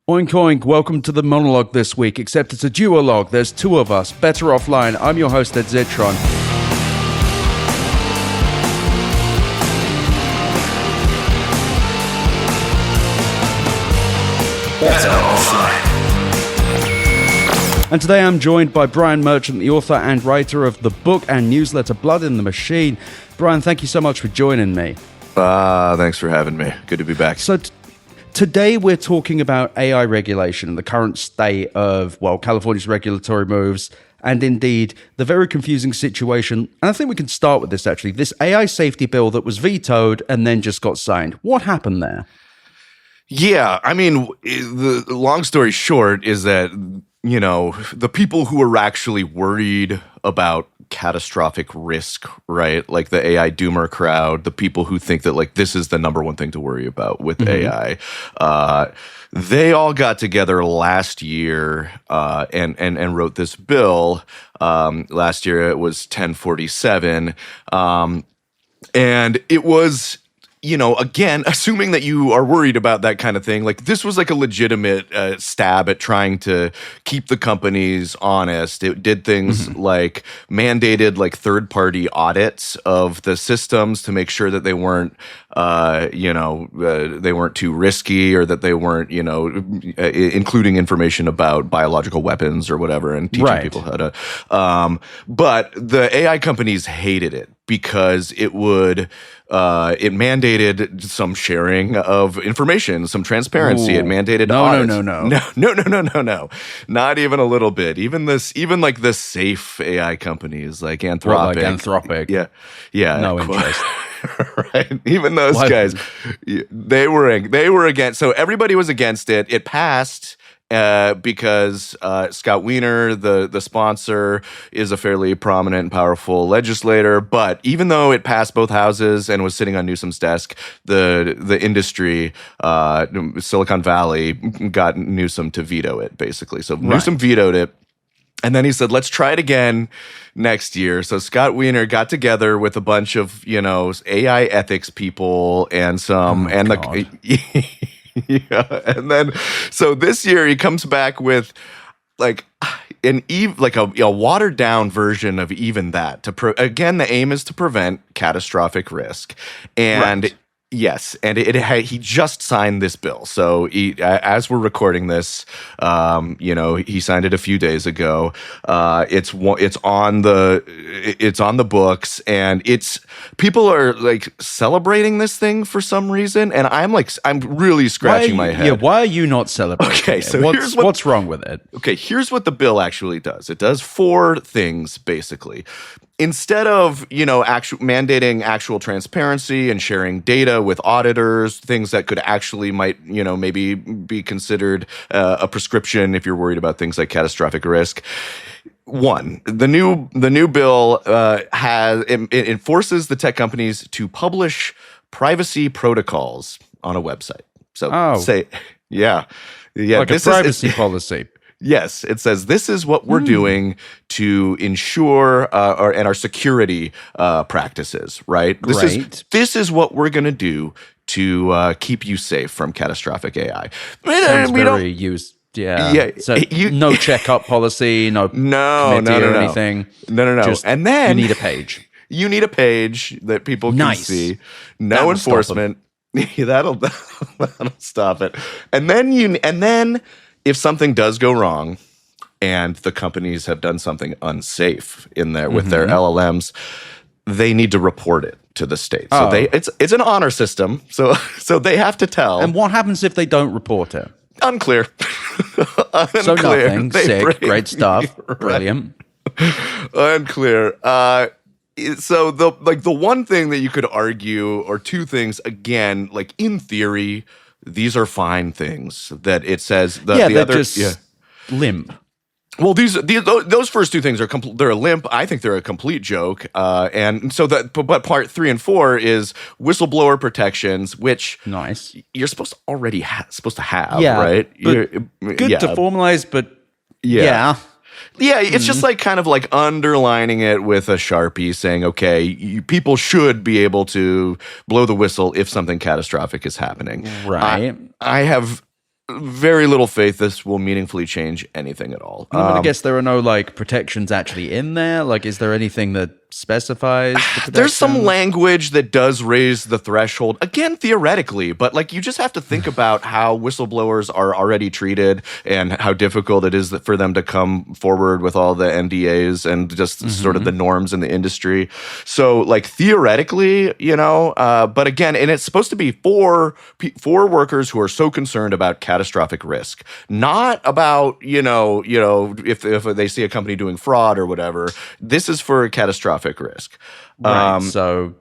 Oink oink, welcome to the monologue this week, except it's a duologue. There's two of us, better offline. I'm your host, Ed Zitron. Better offline. And today I'm joined by Brian Merchant, the author and writer of the book and newsletter Blood in the Machine. Brian, thank you so much for joining me. Thanks for having me. Good to be back. So today we're talking about AI regulation and the current state of, well, California's regulatory moves and indeed the very confusing situation. And I think we can start with this, actually. This AI safety bill that was vetoed and then just got signed. What happened there? Yeah, I mean, the long story short is that, you know, the people who are actually worried about catastrophic risk, right? Like the AI doomer crowd, the people who think that like this is the number one thing to worry about with AI. They all got together last year and wrote this bill. Last year it was 1047. And it was, you know, again, assuming that you are worried about that kind of thing, like this was like a legitimate stab at trying to keep the companies honest. It did things like mandated like third-party audits of the systems to make sure that they weren't, they weren't too risky or that they weren't, including information about biological weapons or whatever and teaching people how to. But the AI companies hated it because it would. It mandated some sharing of information, some transparency. Ooh. It mandated audits. No, not even a little bit. Even like the safe AI companies like Anthropic. What, like Anthropic? Yeah. No interest. Right. Even those guys, they were against. So everybody was against it. It passed. Because Scott Wiener, the sponsor, is a fairly prominent and powerful legislator. But even though it passed both houses and was sitting on Newsom's desk, the industry, Silicon Valley, got Newsom to veto it, basically. So Newsom vetoed it. And then he said, let's try it again next year. So Scott Wiener got together with a bunch of, AI ethics people and some, yeah, and then so this year he comes back with like a watered down version of even that. Again, the aim is to prevent catastrophic risk, and yes, and he just signed this bill. So as we're recording this, he signed it a few days ago. It's on the books, and people are like celebrating this thing for some reason, and I'm really scratching my head. Yeah, why are you not celebrating? Okay, so what's wrong with it? Okay, here's what the bill actually does. It does four things basically. Instead of, mandating actual transparency and sharing data with auditors, things that could actually maybe be considered a prescription if you're worried about things like catastrophic risk. One, the new bill it forces the tech companies to publish privacy protocols on a website. So like a privacy policy. Yes, it says this is what we're doing to ensure and our security practices, right? This is what we're going to do to keep you safe from catastrophic AI. Sounds very used. Yeah. So no checkup policy, no committee or anything. No. Just, and then you need a page. You need a page that people can see. No enforcement. That'll stop it. And then if something does go wrong and the companies have done something unsafe in there with their LLMs, they need to report it to the state. So it's an honor system. So they have to tell. And what happens if they don't report it? Unclear. So nothing. Sick. Great stuff. Brilliant. Unclear. So the one thing that you could argue, or two things, again, like in theory, these are fine things that it says. They're just limp. Well, those first two things they're a limp. I think they're a complete joke. And so but part 3 and 4 is whistleblower protections, which you're supposed to already supposed to have, right? Good to formalize, but yeah. Yeah, it's just like kind of like underlining it with a Sharpie saying, okay, people should be able to blow the whistle if something catastrophic is happening. Right. I have very little faith this will meaningfully change anything at all. I'm gonna guess there are no like protections actually in there. Like, is there anything that specifies the protections? There's some language that does raise the threshold, again, theoretically, but like you just have to think about how whistleblowers are already treated and how difficult it is for them to come forward with all the NDAs and just sort of the norms in the industry. So like theoretically, but again, and it's supposed to be for workers who are so concerned about catastrophic risk, not about, if they see a company doing fraud or whatever. This is for catastrophic risk. Right. So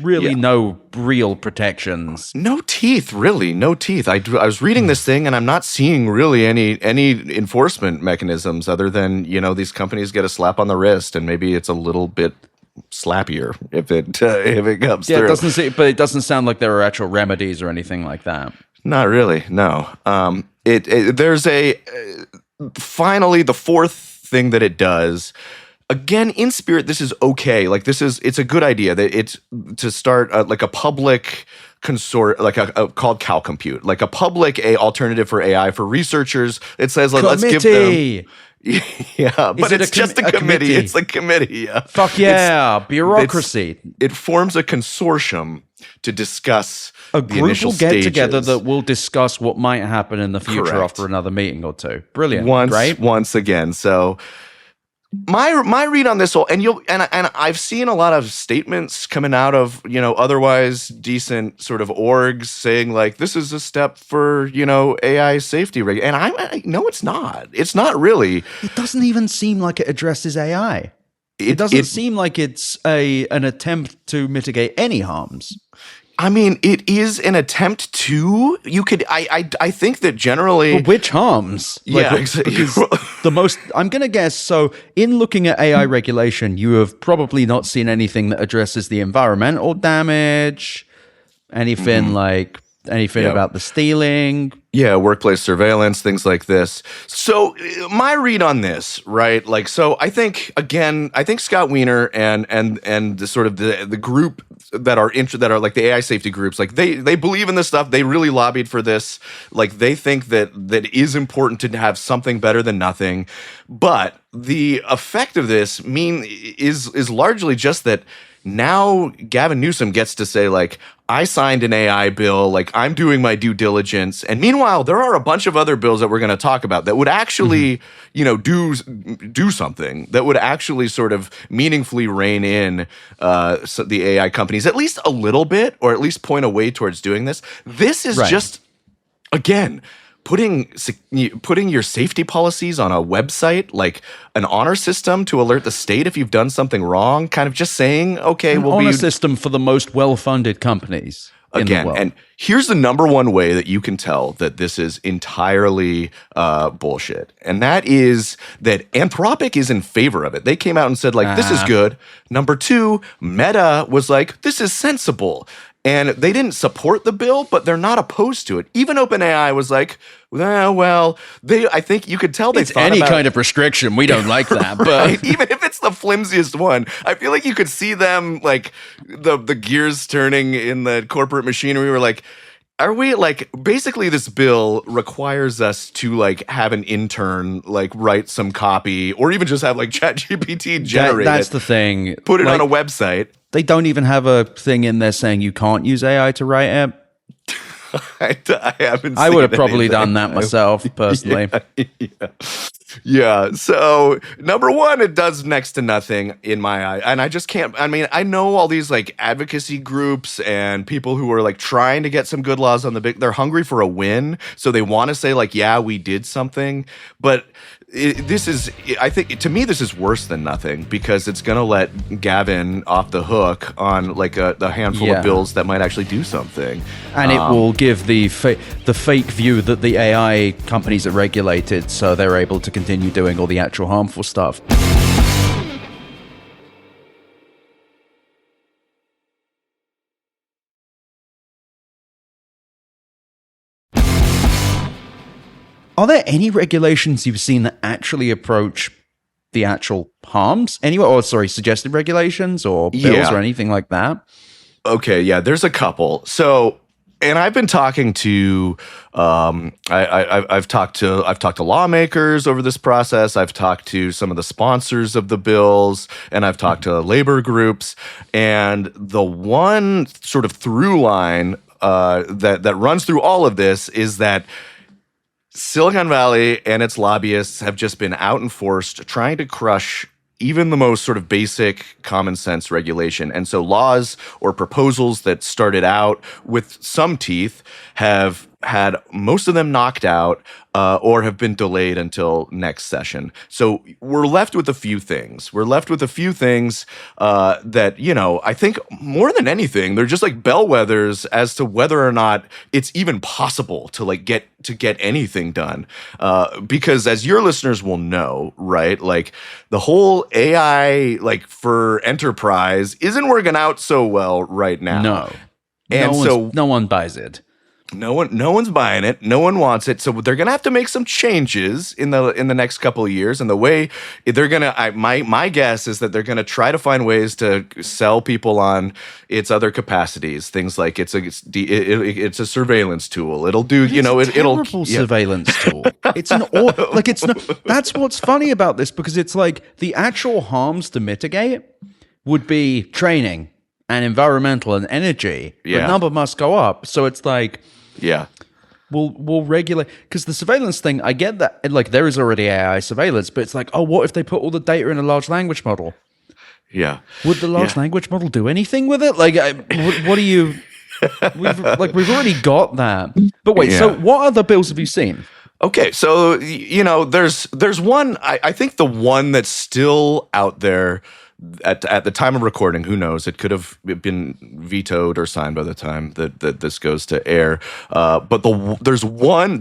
really no real protections. No teeth, really. No teeth. I was reading this thing and I'm not seeing really any enforcement mechanisms other than, these companies get a slap on the wrist and maybe it's a little bit slappier if it comes through. It doesn't sound like there are actual remedies or anything like that. Not really, no. There's finally the fourth thing that it does. Again, in spirit, this is okay. Like it's a good idea that it's to start like a public like called CalCompute, like a public alternative for AI for researchers. It says like, let's give them. Yeah, but it's just a committee. It's a committee. Yeah. Fuck yeah, bureaucracy. It forms a consortium to discuss a group will get together that will discuss what might happen in the future after another meeting or two. Brilliant. Once again. So my read on this whole, and I've seen a lot of statements coming out of otherwise decent sort of orgs saying like this is a step for AI safety and I no, it's not. It's not really. It doesn't even seem like it addresses AI. It doesn't seem like it's an attempt to mitigate any harms. I mean, it is an attempt to. You could. I think that generally. But which harms? Exactly. The most. I'm going to guess. So, in looking at AI regulation, you have probably not seen anything that addresses the environmental damage, anything about the stealing. Yeah, workplace surveillance, things like this. So my read on this, right? Like, so I think Scott Wiener and the sort of the group that are like the AI safety groups, like they believe in this stuff. They really lobbied for this. Like they think that it is important to have something better than nothing. But the effect of this is largely just that now Gavin Newsom gets to say like, I signed an AI bill, like I'm doing my due diligence. And meanwhile, there are a bunch of other bills that we're going to talk about that would actually, do something that would actually sort of meaningfully rein in the AI companies, at least a little bit, or at least point a way towards doing this. This is just, again, putting your safety policies on a website, like an honor system to alert the state if you've done something wrong, kind of just saying, okay, an honor system for the most well-funded companies in the world. And here's the number one way that you can tell that this is entirely bullshit. And that is that Anthropic is in favor of it. They came out and said, like, this is good. Number two, Meta was like, this is sensible. And they didn't support the bill, but they're not opposed to it. Even OpenAI was like, I think you could tell they thought any kind of restriction. We don't like that, but right? Even if it's the flimsiest one, I feel like you could see them like the gears turning in the corporate machinery. We're like, are we like basically this bill requires us to like have an intern like write some copy or even just have like ChatGPT generate that's the thing. Put it on a website. They don't even have a thing in there saying you can't use AI to write it. I haven't. I would have probably done that myself personally. Yeah. So number one, it does next to nothing in my eye, and I just can't. I mean, I know all these like advocacy groups and people who are like trying to get some good laws on the big. They're hungry for a win, so they want to say like, yeah, we did something, but. I think to me this is worse than nothing because it's going to let Gavin off the hook on like a handful of bills that might actually do something, and it will give the fake view that the AI companies are regulated, so they're able to continue doing all the actual harmful stuff. Are there any regulations you've seen that actually approach the actual harms anyway? Or suggested regulations or bills or anything like that? Okay, yeah, there's a couple. So And I've been talking to, I've talked to lawmakers over this process. I've talked to some of the sponsors of the bills, and I've talked to labor groups. And the one sort of through line that runs through all of this is that Silicon Valley and its lobbyists have just been out and forced trying to crush even the most sort of basic common sense regulation. And so laws or proposals that started out with some teeth have had most of them knocked out or have been delayed until next session. So we're left with a few things. That, you know, I think more than anything, they're just like bellwethers as to whether or not it's even possible to like get anything done. Because as your listeners will know, right, like the whole AI like for enterprise isn't working out so well right now. No. And no one buys it. No one's buying it. No one wants it. So they're gonna have to make some changes in the next couple of years. And the way they're gonna, my guess is that they're gonna try to find ways to sell people on its other capacities. Things like it's a surveillance tool. It'll do, you know, it'll surveillance tool. It's that's what's funny about this, because it's like the actual harms to mitigate would be training and environmental and energy. Yeah. The number must go up. So it's like, yeah, we'll regulate, because the surveillance thing, I get that, and like there is already AI surveillance, but it's like, oh, what if they put all the data in a large language model? Yeah. Would the large language model do anything with it? Like, what do you? We've already got that. But wait, so what other bills have you seen? Okay, so you know, there's one. I think the one that's still out there at the time of recording, who knows? It could have been vetoed or signed by the time that this goes to air. But there's one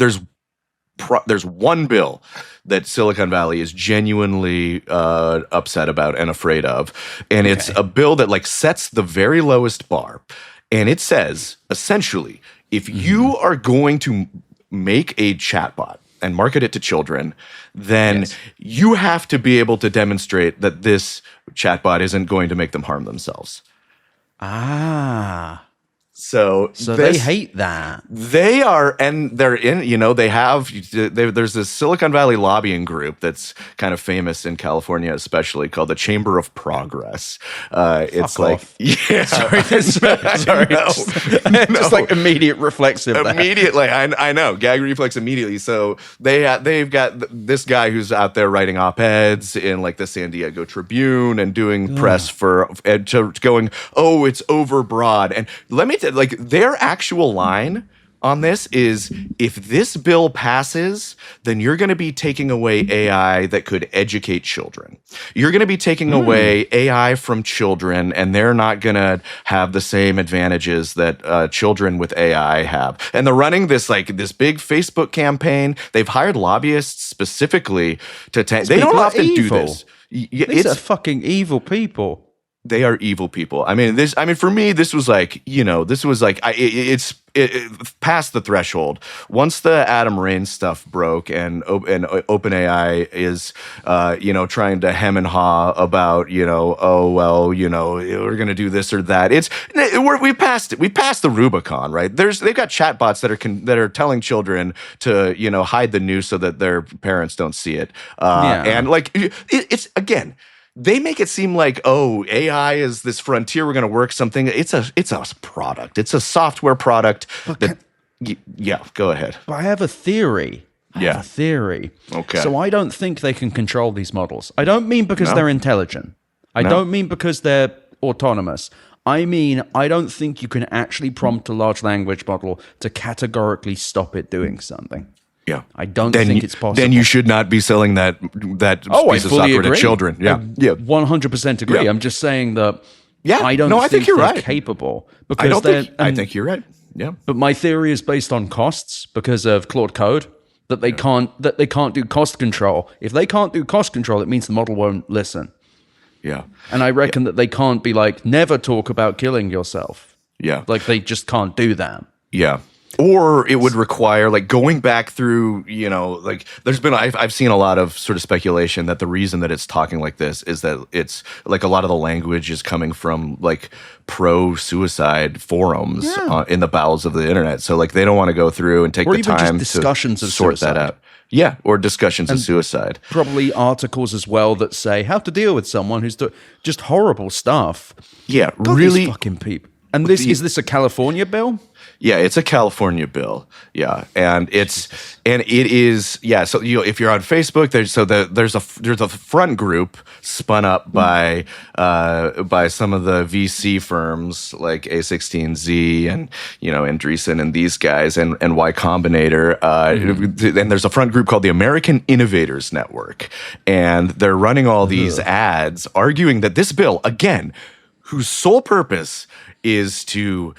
bill that Silicon Valley is genuinely upset about and afraid of, and it's a bill that like sets the very lowest bar, and it says essentially, if you are going to make a chatbot and market it to children, then you have to be able to demonstrate that this chatbot isn't going to make them harm themselves. So they hate that. They are, and they're in, you know, there's this Silicon Valley lobbying group that's kind of famous in California, especially, called the Chamber of Progress. It's like, off. yeah. Sorry. Just like immediate reflexive. Immediately. I know. Gag reflex immediately. So they've got this guy who's out there writing op-eds in like the San Diego Tribune and doing press for going, oh, it's overbroad. And let me tell you, like their actual line on this is, if this bill passes, then you're going to be taking away AI that could educate children. You're going to be taking away AI from children, and they're not going to have the same advantages that children with AI have. And they're running this big Facebook campaign. They've hired lobbyists specifically to they don't often do this. These are fucking evil people. They are evil people. I mean, for me, this was like, you know, it's past the threshold. Once the Adam Raines stuff broke and OpenAI is, you know, trying to hem and haw about, you know, oh, well, you know, we're going to do this or that. We passed it. We passed the Rubicon, right? They've got chatbots that are telling children to, you know, hide the news so that their parents don't see it. And like, it's again, they make it seem like, oh, AI is this frontier. We're going to work something. It's a product. It's a software product. Go ahead. But I have a theory. Okay. So I don't think they can control these models. I don't mean because they're intelligent. I don't mean because they're autonomous. I mean, I don't think you can actually prompt a large language model to categorically stop it doing something. Yeah, I don't think it's possible. Then you should not be selling that piece of software to children. Yeah, 100% agree. Yeah. I'm just saying that. Yeah, I don't. I think you're they're right. capable, because I think you're right. Yeah, but my theory is based on costs because of Claude Code. That they can't do cost control. If they can't do cost control, it means the model won't listen. Yeah, and I reckon that they can't be like, never talk about killing yourself. Yeah, like they just can't do that. Yeah. Or it would require like going back through, like I've seen a lot of sort of speculation that the reason that it's talking like this is that it's like a lot of the language is coming from like pro-suicide forums in the bowels of the internet. So like they don't want to go through and take or the even time just discussions to of sort suicide. that out. Yeah, or discussions of suicide. Probably articles as well that say how to deal with someone who's doing just horrible stuff. Yeah, God, really. these fucking people. And is this a California bill? Yeah, it's a California bill. Yeah, and it is. Yeah, so if you're on Facebook, there's a front group spun up by some of the VC firms like A16Z and Andreessen and these guys and Y Combinator. And there's a front group called the American Innovators Network, and they're running all these ads arguing that this bill, again, whose sole purpose is to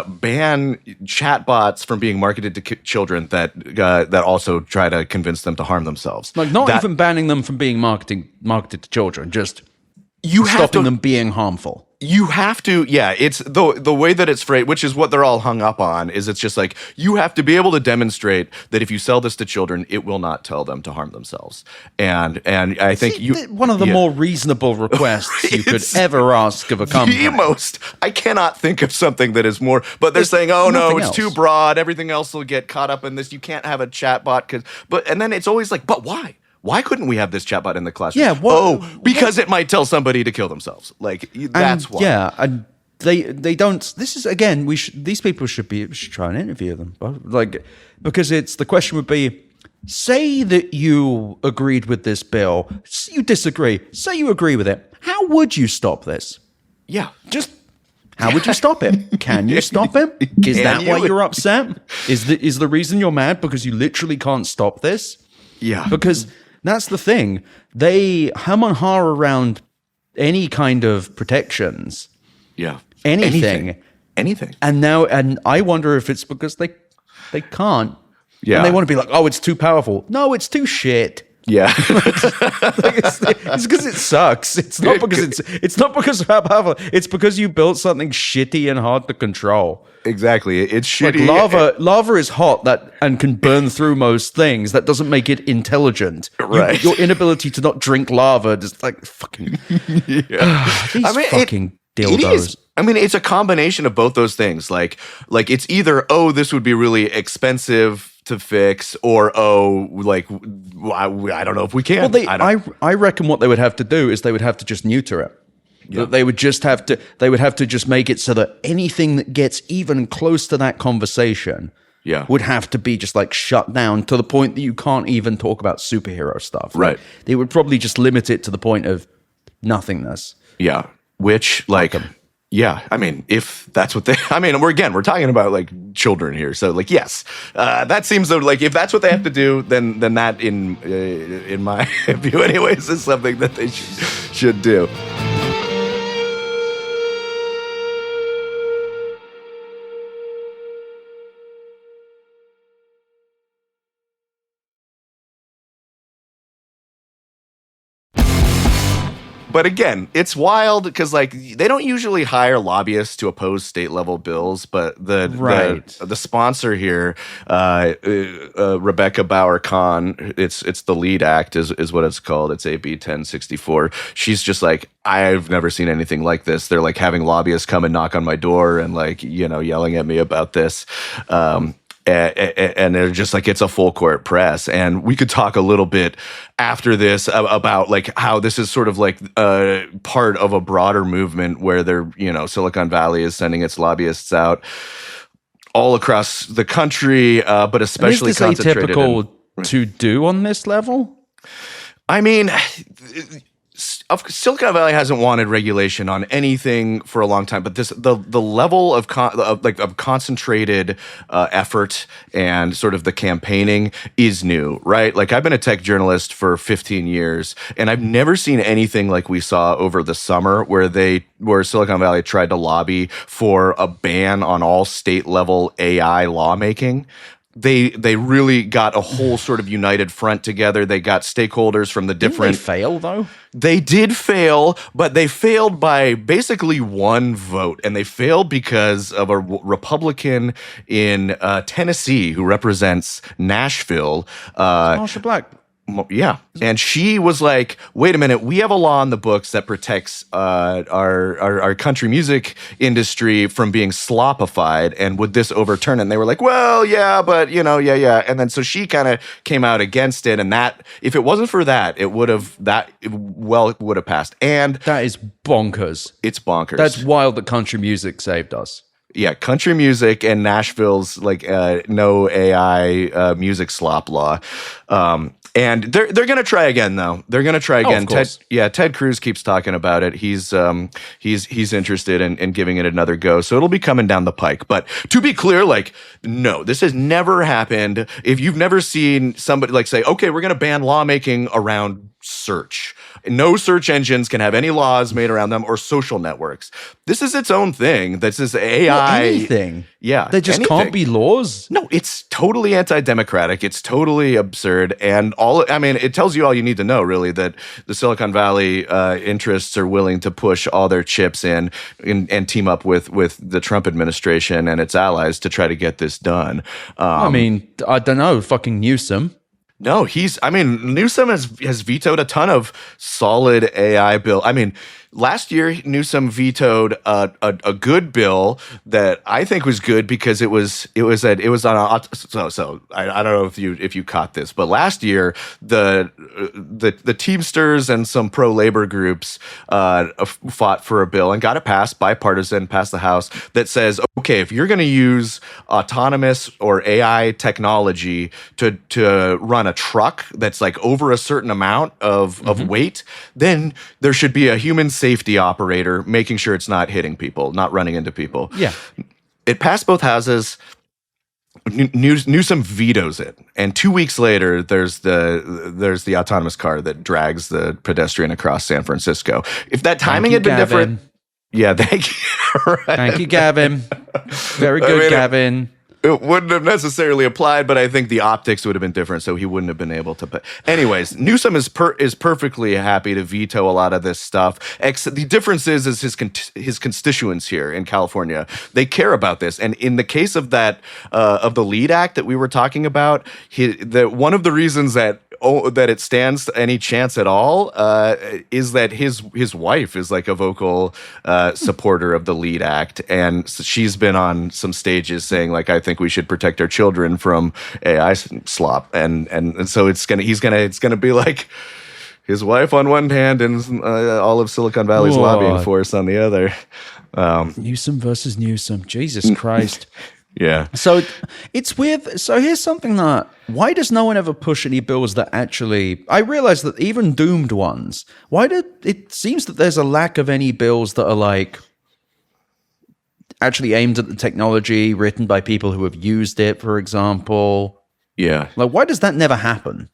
ban chatbots from being marketed to children that also try to convince them to harm themselves. Like not even banning them from being marketed to children, just you stopping them being harmful. You have to, yeah. It's the way that it's phrased, which is what they're all hung up on. Is it's just like you have to be able to demonstrate that if you sell this to children, it will not tell them to harm themselves. And I think one of the more reasonable requests you could ever ask of a company. I cannot think of something that is more. But they're saying, oh no, it's too broad. Everything else will get caught up in this. You can't have a chatbot and then it's always like, but why? Why couldn't we have this chatbot in the classroom? Yeah, because it might tell somebody to kill themselves. Like that's why. Yeah, and they don't. This is again. These people should try and interview them, like because the question would be: say that you agreed with this bill, you disagree. Say you agree with it. How would you stop this? Yeah, just. How would you stop it? Can you stop it? Is that why you're upset? Is the reason you're mad because you literally can't stop this? Yeah, because. That's the thing. They hum and haw around any kind of protections. Yeah. Anything. And I wonder if it's because they can't. Yeah. And they want to be like, oh, it's too powerful. No, it's too shit. Yeah. It's because it sucks. It's not because of how powerful. It's because you built something shitty and hard to control. Exactly. It's shitty. Like lava is hot and can burn through most things. That doesn't make it intelligent. Right. Your inability to not drink lava just like fucking fucking dildos. It's a combination of both those things. Like it's either, oh, this would be really expensive to fix, or I don't know if we can. Well, I reckon what they would have to do is they would have to just neuter it. Yeah. They would have to just make it so that anything that gets even close to that conversation would have to be just like shut down to the point that you can't even talk about superhero stuff. Right. They would probably just limit it to the point of nothingness. Yeah. Which yeah, if that's what we're talking about like children here. So like, yes, that seems like if that's what they have to do, then that in my view anyways is something that they should do. But again, it's wild because like they don't usually hire lobbyists to oppose state level bills, but the sponsor here, Rebecca Bauer-Kahn, it's the LEAD Act is what it's called. It's AB 1064. She's just like, I've never seen anything like this. They're like having lobbyists come and knock on my door and like yelling at me about this. And they're just like, it's a full court press. And we could talk a little bit after this about like how this is sort of like part of a broader movement where Silicon Valley is sending its lobbyists out all across the country, but especially concentrated. Is this atypical to do on this level? Silicon Valley hasn't wanted regulation on anything for a long time, but the level of concentrated effort and sort of the campaigning is new, right? Like I've been a tech journalist for 15 years, and I've never seen anything like we saw over the summer where Silicon Valley tried to lobby for a ban on all state level AI lawmaking. they really got a whole sort of united front together. They got stakeholders from the different. Didn't they fail though? They did fail, but they failed by basically one vote, and they failed because of a Republican in Tennessee who represents Nashville. Marsha Black. Yeah, and she was like, "Wait a minute, we have a law in the books that protects our country music industry from being slopified, and would this overturn it?" And they were like, "Well, yeah, but yeah." And then so she kind of came out against it, and that if it wasn't for that, it would have passed. And That is bonkers. it's bonkers. That's wild that country music saved us. Yeah, country music and Nashville's like no AI music slop law. And they're gonna try again though. They're gonna try again. Of course. Ted Cruz keeps talking about it. He's interested in giving it another go. So it'll be coming down the pike. But to be clear, like, no, this has never happened. If you've never seen somebody like say, okay, we're gonna ban lawmaking around search. No search engines can have any laws made around them or social networks. This is its own thing. This is AI. Anything. Yeah. There just can't be laws. No, it's totally anti-democratic. It's totally absurd. And it tells you all you need to know, really, that the Silicon Valley interests are willing to push all their chips in and team up with the Trump administration and its allies to try to get this done. I don't know, fucking Newsom. No, Newsom has vetoed a ton of solid AI bill. Last year Newsom vetoed a good bill that I think was good because it was on so I don't know if you caught this, but last year the Teamsters and some pro labor groups fought for a bill and got it passed, bipartisan, passed the House, that says, okay, if you're going to use autonomous or AI technology to run a truck that's like over a certain amount of weight, then there should be a human safety operator making sure it's not hitting people, not running into people. Yeah. It passed both houses. Newsom vetoes it, and 2 weeks later, there's the autonomous car that drags the pedestrian across San Francisco. If that timing had been different, yeah, thank you. Right. Thank you, Gavin. Very good, Gavin. It wouldn't have necessarily applied, but I think the optics would have been different, so he wouldn't have been able to. But anyways, Newsom is perfectly happy to veto a lot of this stuff. The difference is his constituents here in California, they care about this. And in the case of that of the LEAD Act that we were talking about, one of the reasons that it stands any chance at all is that his wife is like a vocal supporter of the LEAD Act, and she's been on some stages saying like, I think we should protect our children from AI slop, and so it's gonna be like his wife on one hand and all of Silicon Valley's lobbying force on the other. Newsom versus Newsom. Jesus Christ. Yeah. So it's weird. So here's something why does no one ever push any bills that actually, I realize that even doomed ones, it seems that there's a lack of any bills that are like actually aimed at the technology, written by people who have used it, for example. Yeah. Like, why does that never happen?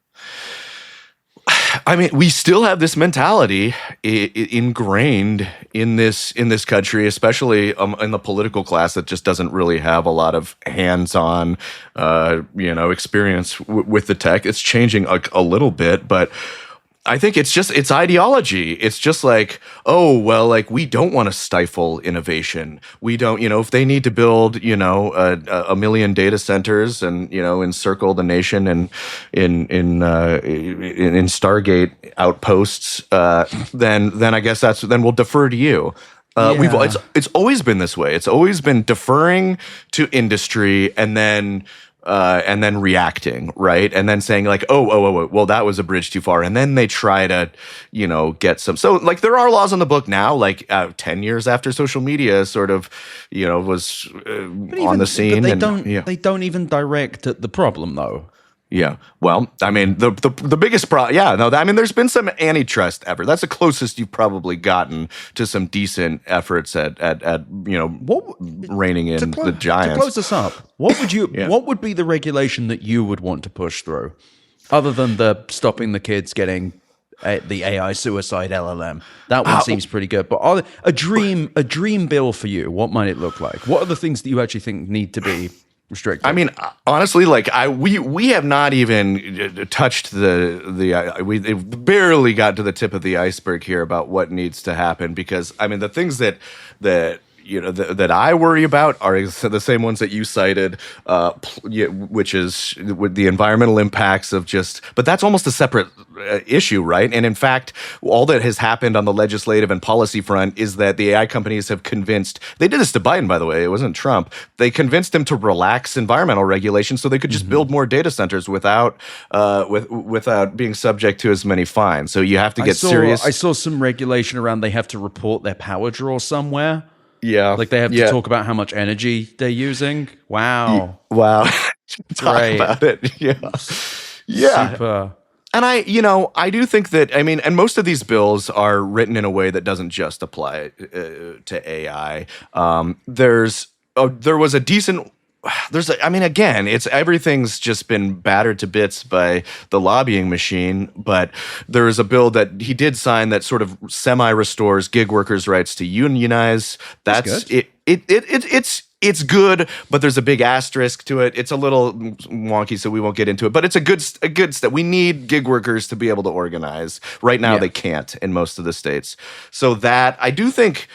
We still have this mentality ingrained in this country, especially in the political class that just doesn't really have a lot of hands-on, experience with the tech. It's changing a little bit, but I think it's ideology. It's just like, oh, well, like we don't want to stifle innovation. We don't, if they need to build, a million data centers and, encircle the nation and in Stargate outposts, then I guess then we'll defer to you. It's always been this way. It's always been deferring to industry and then reacting, right? And then saying like, oh, well, that was a bridge too far. And then they try to, get some. So like there are laws on the book now, like 10 years after social media sort of, was on the scene. They don't even direct at the problem though. Yeah. Well, the biggest problem. Yeah. No. There's been some antitrust effort. That's the closest you've probably gotten to some decent efforts at reining in the giants. To close this up, what would you? What would be the regulation that you would want to push through, other than the stopping the kids getting the AI suicide LLM? That one seems pretty good. But a dream bill for you, what might it look like? What are the things that you actually think need to be restricted. I mean, honestly, like we have not even touched we barely got to the tip of the iceberg here about what needs to happen, because I mean the things that that I worry about are the same ones that you cited, which is with the environmental impacts of but that's almost a separate issue, right? And in fact, all that has happened on the legislative and policy front is that the AI companies have they did this to Biden, by the way, it wasn't Trump. They convinced him to relax environmental regulations so they could just build more data centers without being subject to as many fines. So you have to get serious. I saw some regulation around they have to report their power draw somewhere. Yeah. Like they have to talk about how much energy they're using. Wow. Wow. Talk Great. about it. Yeah. Yeah. Super. And I do think that, I mean, and most of these bills are written in a way that doesn't just apply to AI. There was a decent, again, everything's just been battered to bits by the lobbying machine, but there is a bill that he did sign that sort of semi-restores gig workers' rights to unionize. That's good. It's good, but there's a big asterisk to it. It's a little wonky, so we won't get into it. But it's a good step. We need gig workers to be able to organize. Right now, they can't in most of the states. So that I do think,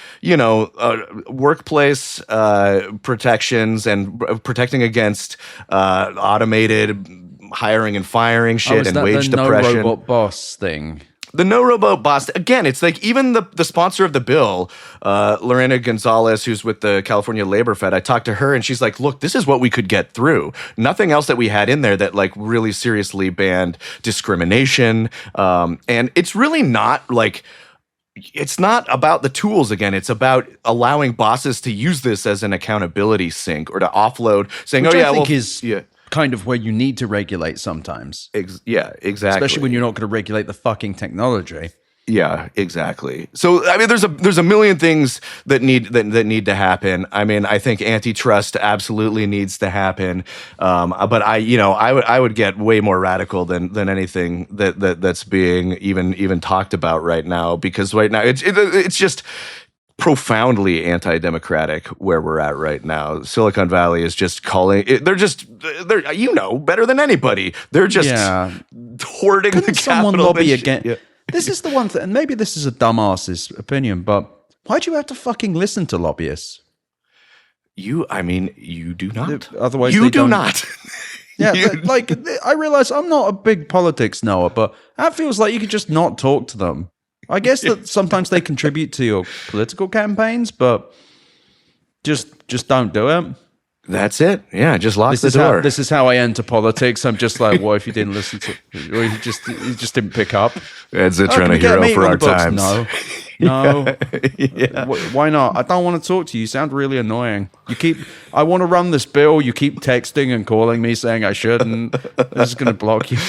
workplace protections and protecting against automated hiring and firing shit and wage depression. No robot boss thing. The no robot boss, again, it's like even the sponsor of the bill, Lorena Gonzalez, who's with the California Labor Fed, I talked to her and she's like, look, this is what we could get through. Nothing else that we had in there that like really seriously banned discrimination. And it's really not like, it's not about the tools again. It's about allowing bosses to use this as an accountability sink or to offload, saying, kind of where you need to regulate sometimes. Yeah, exactly. Especially when you're not going to regulate the fucking technology. Yeah, exactly. So I mean, there's a million things that need to happen. I mean, I think antitrust absolutely needs to happen. But I would get way more radical than anything that's being even talked about right now, because right now it's just profoundly anti-democratic where we're at right now. Silicon Valley is just calling it, they're better than anybody. They're just hoarding the capital. Someone lobby again. Yeah. This is the one thing, and maybe this is a dumbass's opinion, but why do you have to fucking listen to lobbyists? You do not. Otherwise, you do not. Yeah, I realize I'm not a big politics knower, but that feels like you could just not talk to them. I guess that sometimes they contribute to your political campaigns, but just don't do it. That's it. Yeah, just lock the door. This is how I enter politics. I'm just like, what if you didn't listen to, or you just didn't pick up? Ed Zitron, a hero for our times. No. Yeah. Why not? I don't want to talk to you. You sound really annoying. I want to run this bill. You keep texting and calling me saying I shouldn't. This is going to block you.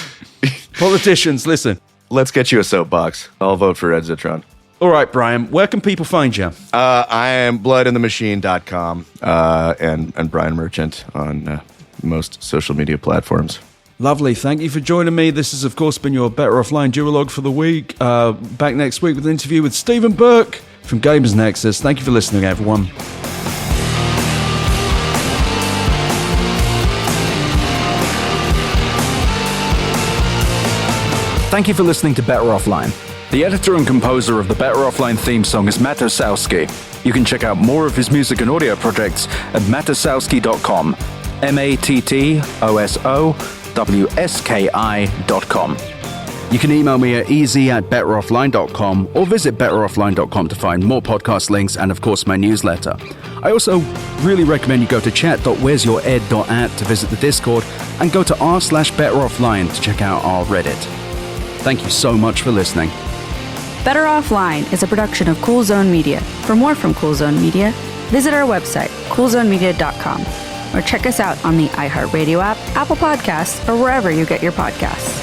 Politicians, listen. Let's get you a soapbox. I'll vote for Ed Zitron. All right, Brian, where can people find you? I am bloodinthemachine.com and Brian Merchant on most social media platforms. Lovely. Thank you for joining me. This has, of course, been your Better Offline Duologue for the week. Back next week with an interview with Stephen Burke from Gamers Nexus. Thank you for listening, everyone. Thank you for listening to Better Offline. The editor and composer of the Better Offline theme song is Matt Osowski. You can check out more of his music and audio projects at mattosowski.com. mattosowski.com. You can email me at easy@betteroffline.com or visit betteroffline.com to find more podcast links and, of course, my newsletter. I also really recommend you go to chat.wheresyoured.at to visit the Discord and go to r/betteroffline to check out our Reddit. Thank you so much for listening. Better Offline is a production of Cool Zone Media. For more from Cool Zone Media, visit our website, coolzonemedia.com, or check us out on the iHeartRadio app, Apple Podcasts, or wherever you get your podcasts.